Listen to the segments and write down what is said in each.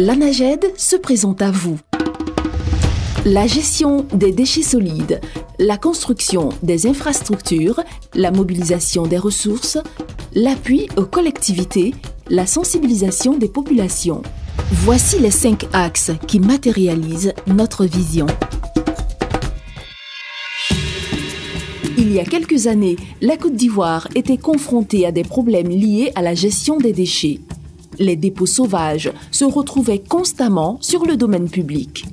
L'ANAGED se présente à vous. La gestion des déchets solides, la construction des infrastructures, la mobilisation des ressources, l'appui aux collectivités, la sensibilisation des populations. Voici les 5 axes qui matérialisent notre vision. Il y a quelques années, la Côte d'Ivoire était confrontée à des problèmes liés à la gestion des déchets. Les dépôts sauvages se retrouvaient constamment sur le domaine public.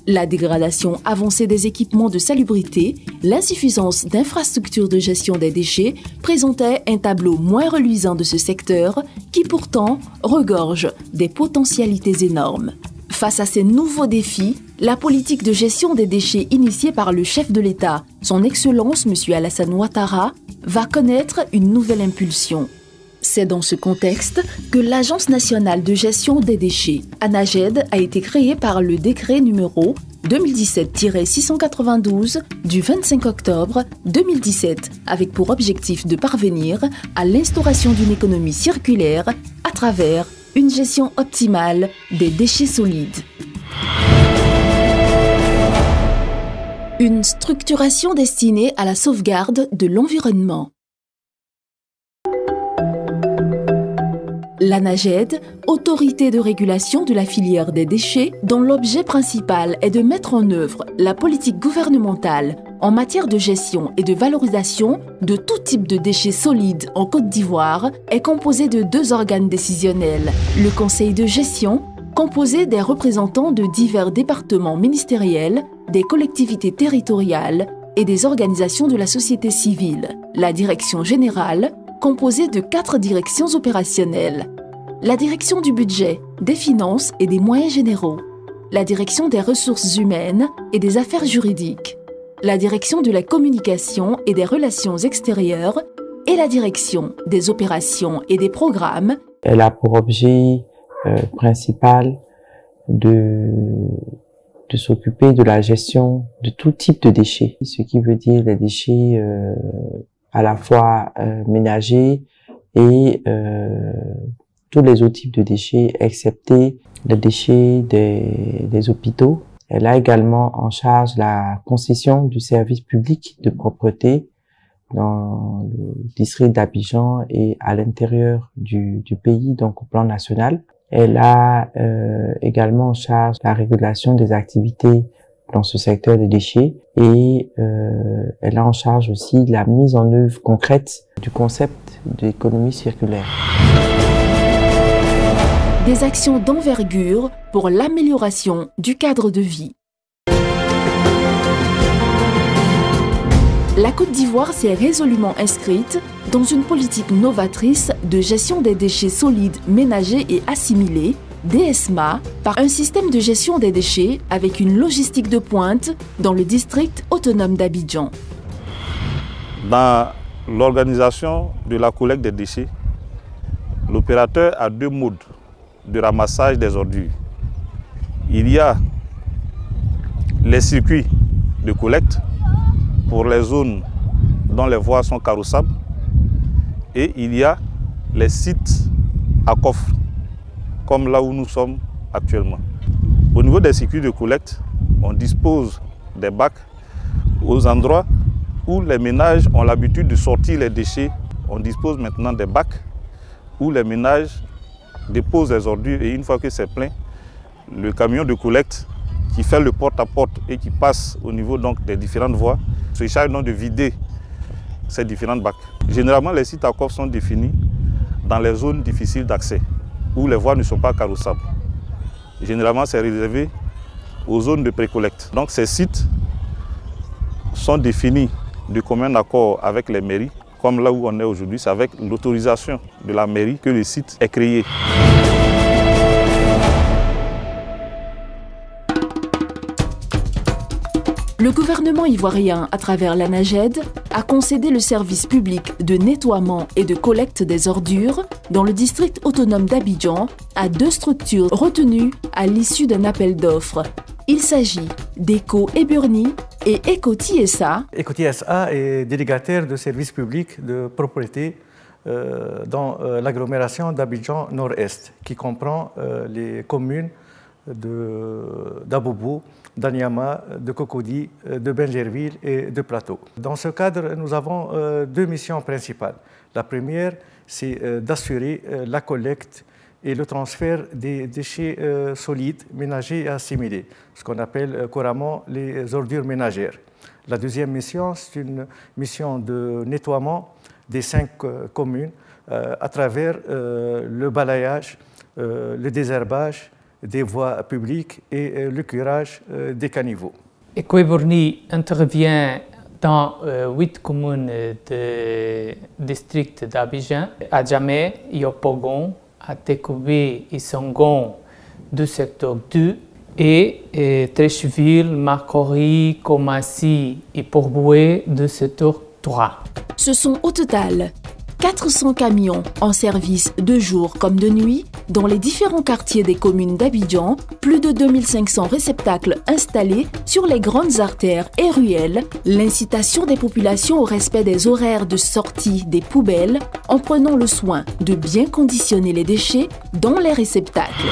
La dégradation avancée des équipements de salubrité, l'insuffisance d'infrastructures de gestion des déchets présentaient un tableau moins reluisant de ce secteur qui pourtant regorge des potentialités énormes. Face à ces nouveaux défis, la politique de gestion des déchets initiée par le chef de l'État, son Excellence M. Alassane Ouattara, va connaître une nouvelle impulsion. C'est dans ce contexte que l'Agence nationale de gestion des déchets, ANAGED, a été créée par le décret numéro 2017-692 du 25 octobre 2017, avec pour objectif de parvenir à l'instauration d'une économie circulaire à travers une gestion optimale des déchets solides. Une structuration destinée à la sauvegarde de l'environnement. L'ANAGED, autorité de régulation de la filière des déchets, dont l'objet principal est de mettre en œuvre la politique gouvernementale en matière de gestion et de valorisation de tout type de déchets solides en Côte d'Ivoire, est composée de 2 organes décisionnels. Le Conseil de gestion, composé des représentants de divers départements ministériels, des collectivités territoriales et des organisations de la société civile. La Direction générale, composée de 4 directions opérationnelles. La direction du budget, des finances et des moyens généraux. La direction des ressources humaines et des affaires juridiques. La direction de la communication et des relations extérieures et la direction des opérations et des programmes. Elle a pour objet principal de s'occuper de la gestion de tout type de déchets, ce qui veut dire les déchets à la fois ménagers et tous les autres types de déchets, excepté les déchets des hôpitaux. Elle a également en charge la concession du service public de propreté dans le district d'Abidjan et à l'intérieur du pays, donc au plan national. Elle a également en charge la régulation des activités dans ce secteur des déchets et elle a en charge aussi la mise en œuvre concrète du concept d'économie circulaire. Des actions d'envergure pour l'amélioration du cadre de vie. La Côte d'Ivoire s'est résolument inscrite dans une politique novatrice de gestion des déchets solides ménagers et assimilés, DSMA, par un système de gestion des déchets avec une logistique de pointe dans le district autonome d'Abidjan. Dans l'organisation de la collecte des déchets, l'opérateur a 2 modes de ramassage des ordures. Il y a les circuits de collecte pour les zones dont les voies sont carrossables et il y a les sites à coffre, comme là où nous sommes actuellement. Au niveau des circuits de collecte, on dispose des bacs aux endroits où les ménages ont l'habitude de sortir les déchets. On dispose maintenant des bacs où les ménages déposent les ordures et une fois que c'est plein, le camion de collecte qui fait le porte-à-porte et qui passe au niveau donc des différentes voies se charge donc de vider ces différentes bacs. Généralement, les sites à coffre sont définis dans les zones difficiles d'accès, où les voies ne sont pas carrossables. Généralement, c'est réservé aux zones de précollecte. Donc ces sites sont définis de commun accord avec les mairies, comme là où on est aujourd'hui, c'est avec l'autorisation de la mairie que le site est créé. Le gouvernement ivoirien, à travers l'ANAGED, a concédé le service public de nettoiement et de collecte des ordures dans le district autonome d'Abidjan à 2 structures retenues à l'issue d'un appel d'offres. Il s'agit d'Eco Eburni et Eco TSA. Eco TSA est délégataire de services publics de propriété dans l'agglomération d'Abidjan Nord-Est, qui comprend les communes d'Aboubou, d'Anyama, de Cocody, de Bingerville et de Plateau. Dans ce cadre, nous avons deux missions principales. La première, c'est d'assurer la collecte et le transfert des déchets solides, ménagers et assimilés, ce qu'on appelle couramment les ordures ménagères. La deuxième mission, c'est une mission de nettoiement des 5 communes à travers le balayage, le désherbage des voies publiques et le curage des caniveaux. Equeborni intervient dans 8 communes du district d'Abidjan, Adjamé, Yopougon, Atekoubi et Sangon du secteur 2 et Treichville, Makori, Komassi et Port-Boué du secteur 3. Ce sont au total 400 camions en service de jour comme de nuit dans les différents quartiers des communes d'Abidjan, plus de 2500 réceptacles installés sur les grandes artères et ruelles, l'incitation des populations au respect des horaires de sortie des poubelles en prenant le soin de bien conditionner les déchets dans les réceptacles.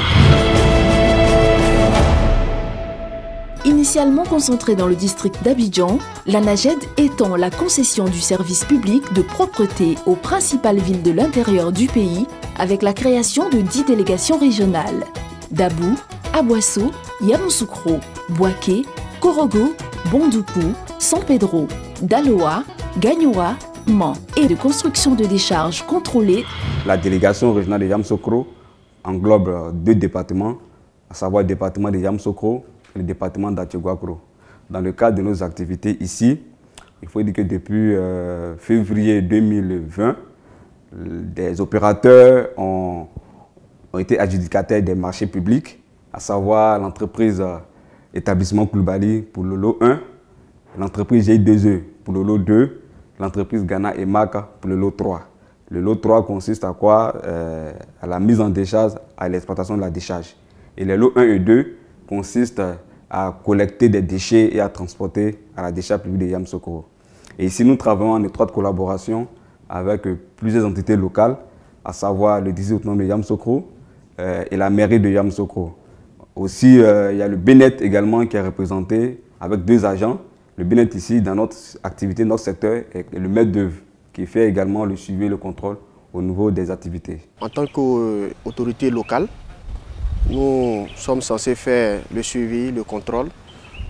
Initialement concentrée dans le district d'Abidjan, l'ANAGED étend la concession du service public de propreté aux principales villes de l'intérieur du pays avec la création de 10 délégations régionales. Dabou, Aboissou, Yamoussoukro, Bouaké, Korogo, Bondoukou, San Pedro, Daloa, Gagnoa, Man et de construction de décharges contrôlées. La délégation régionale de Yamoussoukro englobe 2 départements, à savoir le département de Yamoussoukro et le département d'Atioguakro. Dans le cadre de nos activités ici, il faut dire que depuis février 2020, des opérateurs ont été adjudicataires des marchés publics, à savoir l'entreprise Établissement Koulibaly pour le lot 1, l'entreprise GI2E pour le lot 2, l'entreprise Ghana et Maka pour le lot 3. Le lot 3 consiste à quoi? À la mise en décharge, à l'exploitation de la décharge. Et les lots 1 et 2 consistent à collecter des déchets et à transporter à la décharge publique de Yamoussoukro. Et ici, nous travaillons en étroite collaboration avec plusieurs entités locales, à savoir le district autonome de Yamoussoukro et la mairie de Yamoussoukro. Aussi, il y a le BNET également qui est représenté avec 2 agents. Le BNET ici, dans notre activité, notre secteur, est le maître d'œuvre qui fait également le suivi et le contrôle au niveau des activités. En tant qu'autorité locale, nous sommes censés faire le suivi, le contrôle,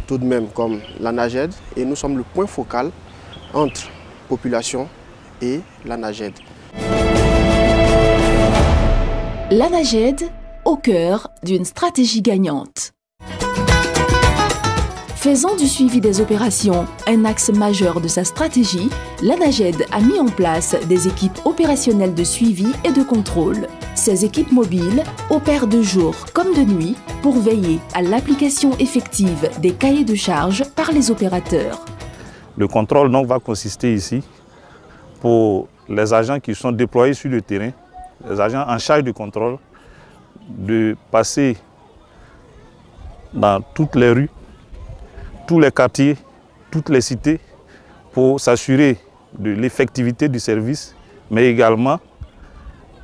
tout de même comme l'ANAGED, et nous sommes le point focal entre population et l'ANAGED. L'ANAGED au cœur d'une stratégie gagnante. Faisant du suivi des opérations un axe majeur de sa stratégie, l'ANAGED a mis en place des équipes opérationnelles de suivi et de contrôle. Ces équipes mobiles opèrent de jour comme de nuit pour veiller à l'application effective des cahiers de charges par les opérateurs. Le contrôle donc va consister ici pour les agents qui sont déployés sur le terrain, les agents en charge du contrôle, de passer dans toutes les rues, tous les quartiers, toutes les cités pour s'assurer de l'effectivité du service, mais également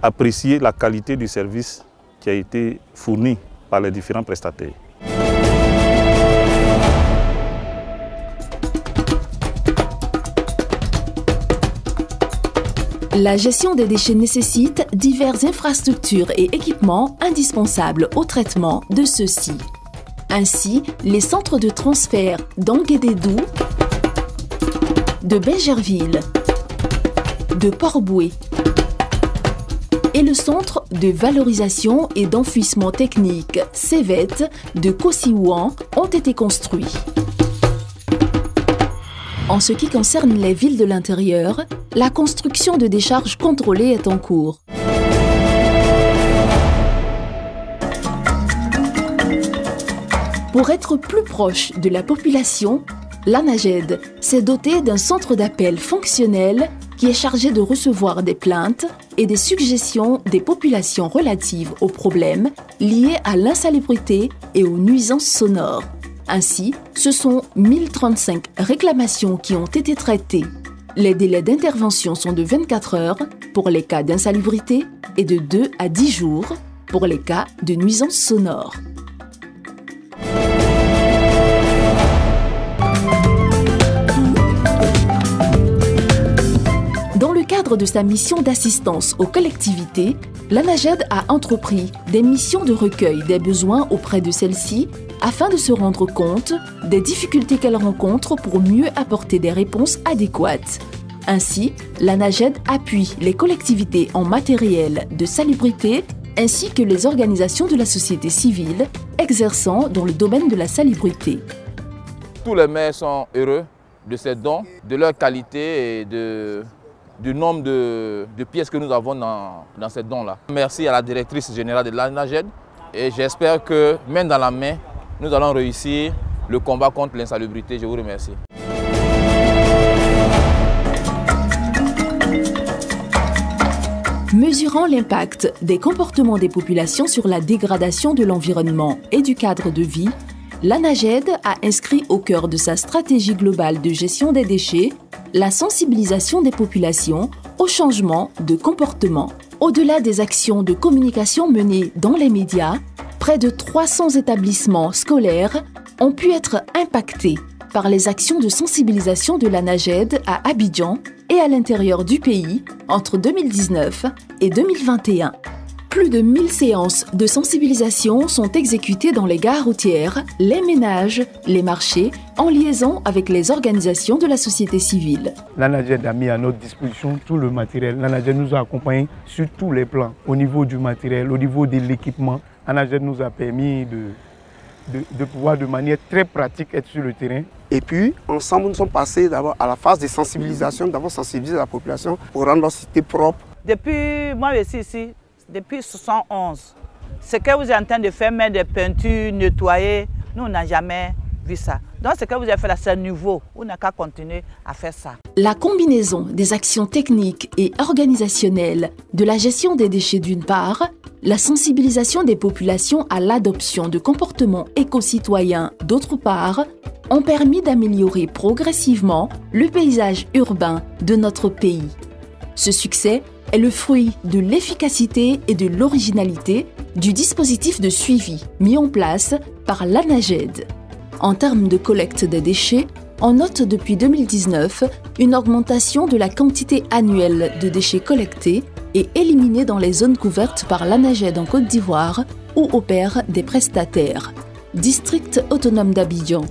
apprécier la qualité du service qui a été fourni par les différents prestataires. La gestion des déchets nécessite diverses infrastructures et équipements indispensables au traitement de ceux-ci. Ainsi, les centres de transfert d'Anguédédou, de Bingerville, de Port-Boué et le centre de valorisation et d'enfouissement technique CEVET de Kosiouan ont été construits. En ce qui concerne les villes de l'intérieur, la construction de décharges contrôlées est en cours. Pour être plus proche de la population, l'ANAGED s'est dotée d'un centre d'appel fonctionnel qui est chargé de recevoir des plaintes et des suggestions des populations relatives aux problèmes liés à l'insalubrité et aux nuisances sonores. Ainsi, ce sont 1035 réclamations qui ont été traitées. Les délais d'intervention sont de 24 heures pour les cas d'insalubrité et de 2 à 10 jours pour les cas de nuisances sonores. Dans le cadre de sa mission d'assistance aux collectivités, l'ANAGED a entrepris des missions de recueil des besoins auprès de celles-ci afin de se rendre compte des difficultés qu'elles rencontrent pour mieux apporter des réponses adéquates. Ainsi, l'ANAGED appuie les collectivités en matériel de salubrité ainsi que les organisations de la société civile exerçant dans le domaine de la salubrité. Tous les maires sont heureux de ces dons, de leur qualité et du nombre de pièces que nous avons dans ces dons-là. Merci à la directrice générale de l'ANAGED et j'espère que, main dans la main, nous allons réussir le combat contre l'insalubrité. Je vous remercie. Mesurant l'impact des comportements des populations sur la dégradation de l'environnement et du cadre de vie, l'ANAGED a inscrit au cœur de sa stratégie globale de gestion des déchets la sensibilisation des populations au changement de comportement. Au-delà des actions de communication menées dans les médias, près de 300 établissements scolaires ont pu être impactés par les actions de sensibilisation de l'ANAGED à Abidjan et à l'intérieur du pays entre 2019 et 2021. Plus de 1000 séances de sensibilisation sont exécutées dans les gares routières, les ménages, les marchés, en liaison avec les organisations de la société civile. L'ANAGED a mis à notre disposition tout le matériel. L'ANAGED nous a accompagnés sur tous les plans, au niveau du matériel, au niveau de l'équipement. l'ANAGED nous a permis de pouvoir de manière très pratique être sur le terrain. Et puis, ensemble, nous sommes passés d'abord à la phase de sensibilisation, d'abord sensibiliser la population pour rendre leur cité propre. Depuis, moi je suis ici, depuis 1971, ce que vous êtes en train de faire, mettre des peintures, nettoyer, nous on n'a jamais vu ça. Donc ce que vous avez fait là, c'est nouveau, vous n'avez qu'à continuer à faire ça. La combinaison des actions techniques et organisationnelles de la gestion des déchets d'une part, la sensibilisation des populations à l'adoption de comportements éco-citoyens d'autre part, ont permis d'améliorer progressivement le paysage urbain de notre pays. Ce succès est le fruit de l'efficacité et de l'originalité du dispositif de suivi mis en place par l'ANAGED. En termes de collecte des déchets, on note depuis 2019 une augmentation de la quantité annuelle de déchets collectés et éliminés dans les zones couvertes par l'ANAGED en Côte d'Ivoire où opèrent des prestataires. District autonome d'Abidjan.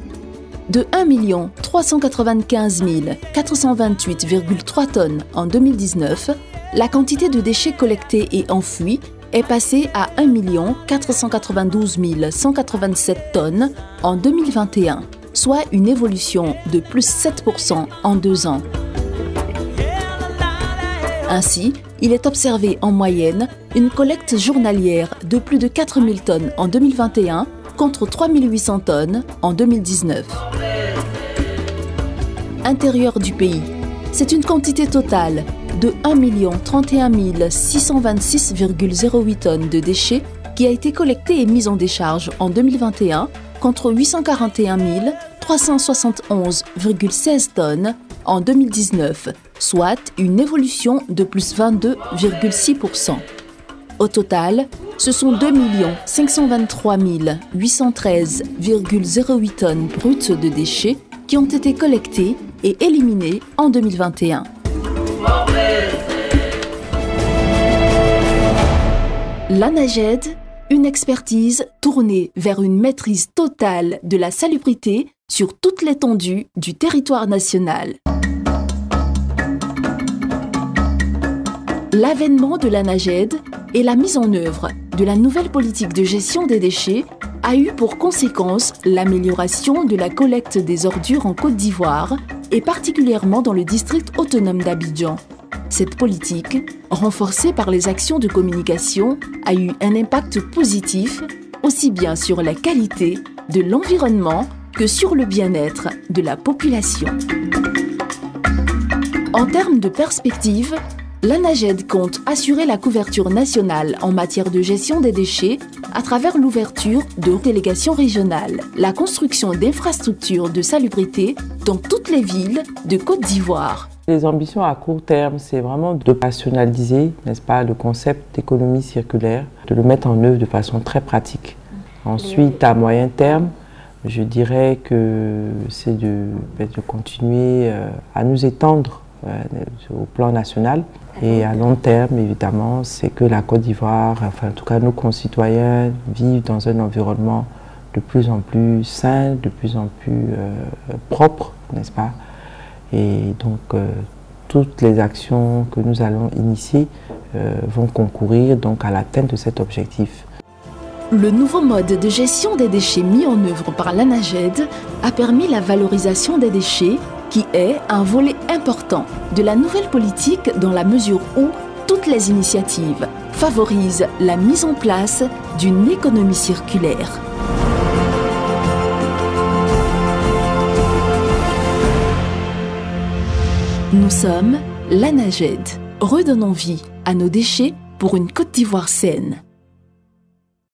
De 1 395 428,3 tonnes en 2019, la quantité de déchets collectés et enfouis est passée à 1 492 187 tonnes en 2021, soit une évolution de plus 7% en 2 ans. Ainsi, il est observé en moyenne une collecte journalière de plus de 4 000 tonnes en 2021 contre 3 800 tonnes en 2019. Intérieur du pays, c'est une quantité totale de 1 031 626,08 tonnes de déchets qui a été collectée et mise en décharge en 2021 contre 841 371,16 tonnes en 2019, soit une évolution de plus 22,6%. Au total, ce sont 2 523 813,08 tonnes brutes de déchets qui ont été collectés et éliminés en 2021. L'ANAGED, une expertise tournée vers une maîtrise totale de la salubrité sur toute l'étendue du territoire national. L'avènement de l'ANAGED et la mise en œuvre de la nouvelle politique de gestion des déchets a eu pour conséquence l'amélioration de la collecte des ordures en Côte d'Ivoire et particulièrement dans le district autonome d'Abidjan. Cette politique, renforcée par les actions de communication, a eu un impact positif aussi bien sur la qualité de l'environnement que sur le bien-être de la population. En termes de perspective, l'ANAGED compte assurer la couverture nationale en matière de gestion des déchets à travers l'ouverture de délégations régionales, la construction d'infrastructures de salubrité dans toutes les villes de Côte d'Ivoire, Les ambitions à court terme, c'est vraiment de rationaliser, n'est-ce pas, le concept d'économie circulaire, de le mettre en œuvre de façon très pratique. Ensuite, à moyen terme, je dirais que c'est de continuer à nous étendre au plan national. Et à long terme, évidemment, c'est que la Côte d'Ivoire, enfin en tout cas nos concitoyens, vivent dans un environnement de plus en plus sain, de plus en plus propre, n'est-ce pas? Et donc, toutes les actions que nous allons initier vont concourir donc à l'atteinte de cet objectif. Le nouveau mode de gestion des déchets mis en œuvre par l'ANAGED a permis la valorisation des déchets, qui est un volet important de la nouvelle politique dans la mesure où toutes les initiatives favorisent la mise en place d'une économie circulaire. Nous sommes l'ANAGED. Redonnons vie à nos déchets pour une Côte d'Ivoire saine.